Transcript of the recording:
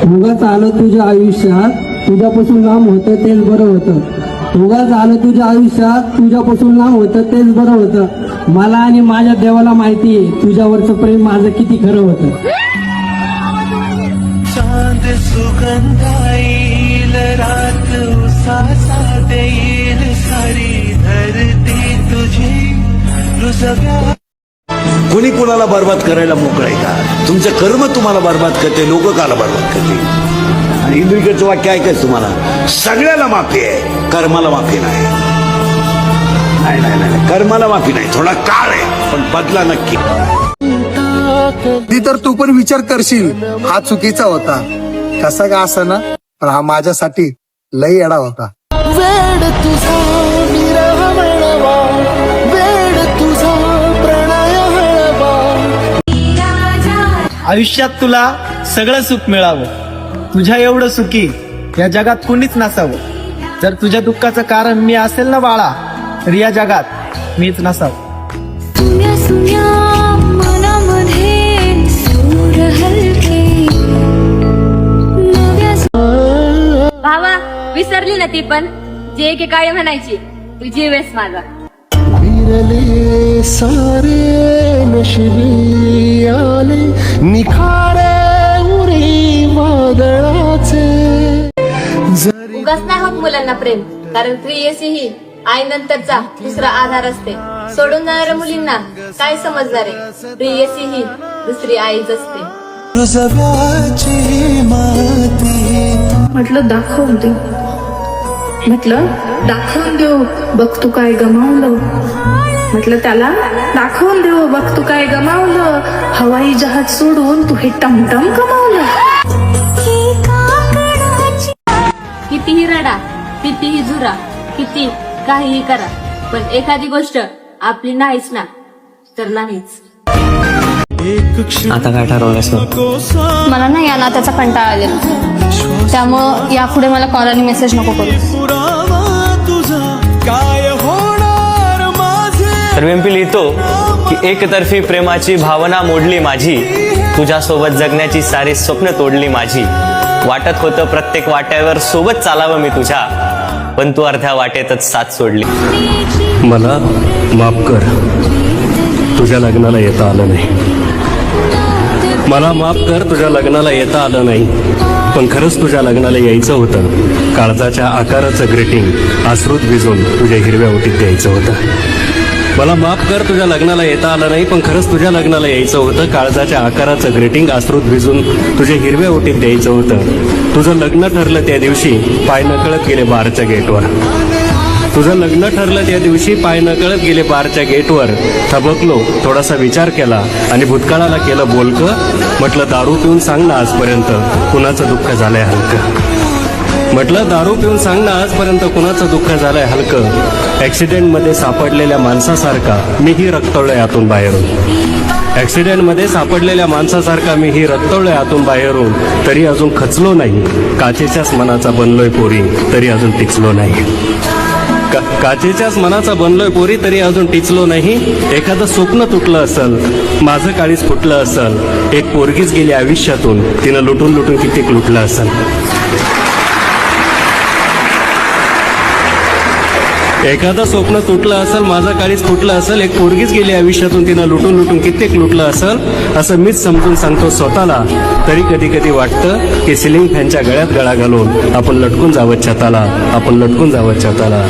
उगाच आलं तुझ्या आयुष्यात तुझ्यापासून लांब होतं तेच बरं होतं. उगाच आलं तुझ्या आयुष्यात तुझ्यापासून लांब होतं तेच बरं होतं. मला आणि माझ्या देवाला माहिती आहे तुझ्यावरचं प्रेम माझं किती खरं होतं. चांद सुगंधाईल रात उसासा देईल सारी धरती तुझी रुजव्या. कोणी कोणाला बर्बाद करायला मोकळ आहे का? तुमचं कर्म तुम्हाला बर्बाद करते, लोक काला बर्बाद करते. आणि इंद्रिकडचं वाक्य ऐकायचं तुम्हाला, सगळ्याला माफी आहे, कर्माला माफी नाही. नाही नाही नाही, कर्माला माफी नाही. थोडा काळ आहे पण बदला नक्की. ती तर तू पण विचार करशील हा चुकीचा होता, कसा का असा ना, पण हा माझ्यासाठी लई येडा होता. वेड तुझा विरह मिळवा, वेड तुझा प्रणय हळवा. आयुष्यात तुला सगळं सुख मिळावं, तुझ्या एवढं सुखी या जगात कुणीच नसावं. जर तुझ्या दुःखाचं कारण मी असेल ना बाळा, तर या जगात मीच नसावं. भावा विसरली ना ती पण जे एके काळी म्हणायची तुझी वेस माझा. विरले सारे नशिबी आले निखारे उरी वादळाचे. उगाच नाही होत मुलांना प्रेम, कारण प्रियसी ही आई नंतरचा दुसरा आधार असते. सोडून जाणाऱ्या मुलींना काय समजणार आहे, प्रियसी ही दुसरी आईच असते. रुजव्याची माती म्हटलं दाखवून देऊ, म्हटलं दाखवून देऊ बघ तू काय गमावलं. म्हटलं त्याला दाखवून देऊ बघ तू काय गमावलं. हवाई जहाज सोडून तू हे टमटम कमावलं. कितीही रडा, कितीही झुरा, किती काहीही करा, पण एखादी गोष्ट आपली नाहीच ना तर नाहीच. आता काय ठरवलंस? मला ना या नात्याचा कंटाळा आलेला, त्यामुळं यापुढे मला कॉल आणि मेसेज नको करू. तर मी लिहितो की एकतर्फी प्रेमाची भावना मोडली माझी, तुझ्यासोबत जगण्याची सारी स्वप्न तोडली माझी. वाटत होतं प्रत्येक वाट्यावर सोबत चालावं मी तुझ्या, पण तू अर्ध्या वाटेतच साथ सोडली. मला माफ कर, तुझ्या लग्नाला येता आलं नाही. मला माफ कर, तुझ्या लग्नाला येता आलं नाही, पण खरंच तुझ्या लग्नाला यायचं होतं. काळजाच्या आकाराचं ग्रीटिंग अश्रूत भिजून तुझ्या हिरव्या ओटीत द्यायचं होतं. मला माफ कर, तुझ्या लग्नाला येता आलं नाही, पण खरंच तुझ्या लग्नाला यायचं होतं. काळजाच्या आकाराचं ग्रीटिंग अश्रूत भिजून तुझ्या हिरव्या ओटीत द्यायचं होतं. तुझं लग्न ठरलं त्या दिवशी पाय नकळत गेले बारच्या गेटवर. तुझं लग्न ठरलं त्या दिवशी पाय नकळत गेले बारच्या गेटवर. थबकलो, थोडासा विचार केला आणि भूतकाळाला केलं बोलकं. म्हटलं दारू पिऊन सांग ना आजपर्यंत कुणाचं दुःख झालंय हलकं. म्हटलं दारू पिऊन सांग ना आजपर्यंत कुणाचं दुःख झालंय हलकं. ॲक्सिडेंटमध्ये सापडलेल्या माणसासारखा मीही रक्तवलोय आतून बाहेरून. ॲक्सिडेंटमध्ये सापडलेल्या माणसासारखा मीही रक्तवलोय आतून बाहेरून. तरी अजून खचलो नाही, काचेच्याच मनाचा बनलोय पोरी, तरी अजून टिचलो नाही. काचेच्याच मनाचा बनलोय पोरी, तरी अजून टिचलो नाही. एखादं स्वप्न तुटलं असल, माझं काळीच फुटलं असल. एक पोरगीच गेली आयुष्यातून, तिनं लुटून लुटून कित्येक लुटलं असल. एखादं स्वप्न तुटलं असेल, माझं काळीच फुटलं असेल. एक पोरगीच गेली आयुष्यातून, तिनं लुटून लुटून कित्येक लुटलं असेल. असं मीच समजून सांगतो स्वतःला. तरी कधी कधी वाटतं की सिलिंग फॅनच्या गळ्यात गळा घालून आपण लटकून जावं छताला, आपण लटकून जावं छताला.